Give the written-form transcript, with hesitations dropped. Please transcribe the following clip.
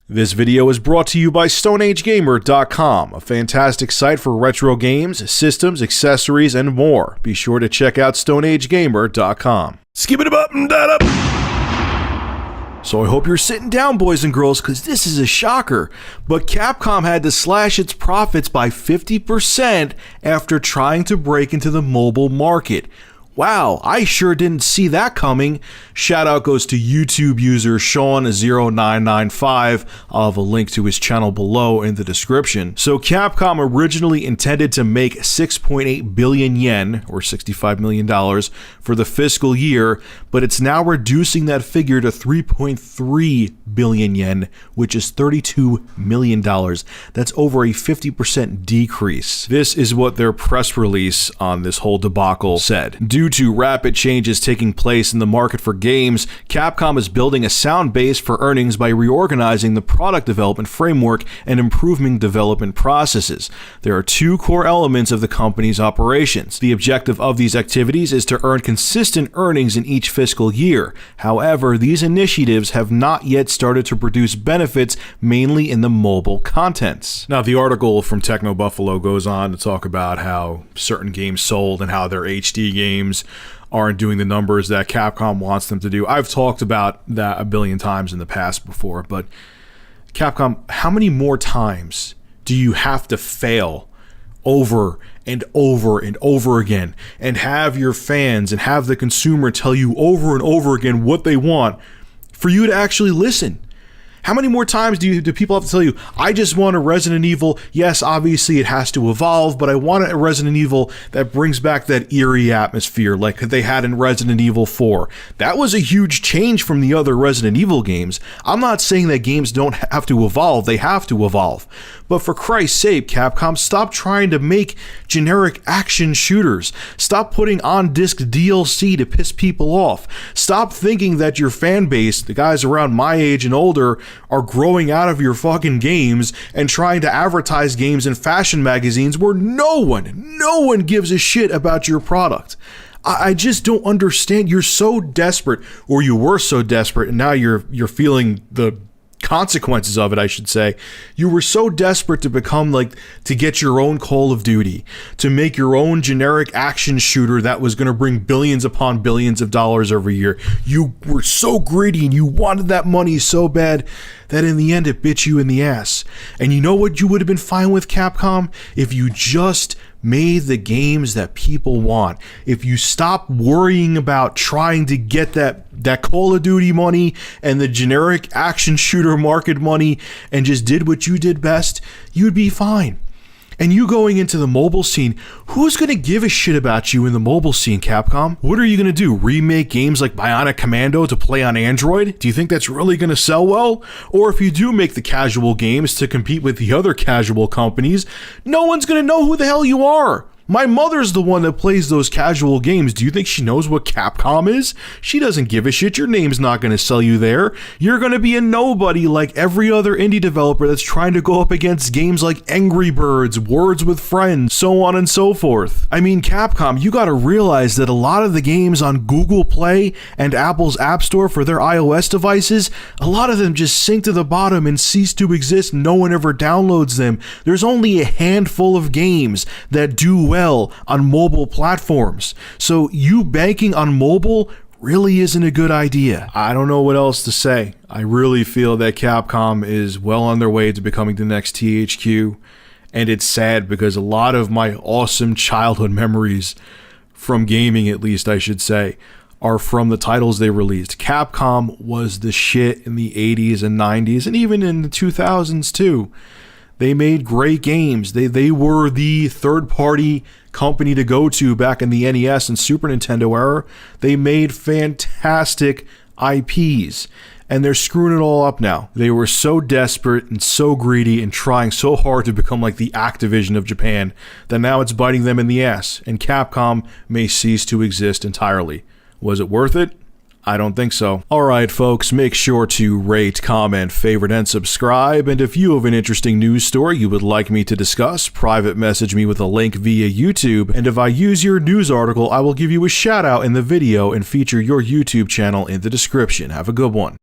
This video is brought to you by StoneAgeGamer.com, a fantastic site for retro games, systems, accessories, and more. Be sure to check out StoneAgeGamer.com. Skip it up and that up. So I hope you're sitting down, boys and girls, because this is a shocker. But Capcom had to slash its profits by 50% after trying to break into the mobile market. Wow, I sure didn't see that coming. Shout out goes to YouTube user Sean0995. I'll have a link to his channel below in the description. So Capcom originally intended to make 6.8 billion yen, or $65 million, for the fiscal year, but it's now reducing that figure to 3.3 billion yen, which is $32 million. That's over a 50% decrease. This is what their press release on this whole debacle said. Due to rapid changes taking place in the market for games, Capcom is building a sound base for earnings by reorganizing the product development framework and improving development processes. There are two core elements of the company's operations. The objective of these activities is to earn consistent earnings in each fiscal year. However, these initiatives have not yet started to produce benefits, mainly in the mobile contents. Now, the article from Techno Buffalo goes on to talk about how certain games sold and how their HD games aren't doing the numbers that Capcom wants them to do. I've talked about that a billion times in the past before, but Capcom, how many more times do you have to fail over and over and over again and have your fans and have the consumer tell you over and over again what they want for you to actually listen? How many more times do people have to tell you, I just want a Resident Evil, yes, obviously it has to evolve, but I want a Resident Evil that brings back that eerie atmosphere like they had in Resident Evil 4. That was a huge change from the other Resident Evil games. I'm not saying that games don't have to evolve, they have to evolve. But for Christ's sake, Capcom, stop trying to make generic action shooters. Stop putting on-disc DLC to piss people off. Stop thinking that your fan base, the guys around my age and older, are growing out of your fucking games and trying to advertise games in fashion magazines where no one gives a shit about your product. I just don't understand. You're so desperate, or you were so desperate, and now you're feeling the consequences of it, I should say. You were so desperate to to get your own Call of Duty, to make your own generic action shooter that was going to bring billions upon billions of dollars every year. You were so greedy and you wanted that money so bad that in the end it bit you in the ass. And you know what you would have been fine with, Capcom? If you just made the games that people want. If you stopped worrying about trying to get that Call of Duty money and the generic action shooter market money and just did what you did best, you'd be fine. And you going into the mobile scene, who's going to give a shit about you in the mobile scene, Capcom? What are you going to do? Remake games like Bionic Commando to play on Android? Do you think that's really going to sell well? Or if you do make the casual games to compete with the other casual companies, no one's going to know who the hell you are. My mother's the one that plays those casual games. Do you think she knows what Capcom is? She doesn't give a shit. Your name's not going to sell you there. You're going to be a nobody like every other indie developer that's trying to go up against games like Angry Birds, Words with Friends, so on and so forth. I mean, Capcom, you got to realize that a lot of the games on Google Play and Apple's App Store for their iOS devices, a lot of them just sink to the bottom and cease to exist. No one ever downloads them. There's only a handful of games that do well on mobile platforms. So you banking on mobile really isn't a good idea. I don't know what else to say. I really feel that Capcom is well on their way to becoming the next THQ, and it's sad because a lot of my awesome childhood memories from gaming, at least I should say, are from the titles they released. Capcom was the shit in the 80s and 90s and even in the 2000s too. They made great games. They were the third-party company to go to back in the NES and Super Nintendo era. They made fantastic IPs, and they're screwing it all up now. They were so desperate and so greedy and trying so hard to become like the Activision of Japan that now it's biting them in the ass, and Capcom may cease to exist entirely. Was it worth it? I don't think so. Alright folks, make sure to rate, comment, favorite, and subscribe, and if you have an interesting news story you would like me to discuss, private message me with a link via YouTube, and if I use your news article, I will give you a shout out in the video and feature your YouTube channel in the description. Have a good one.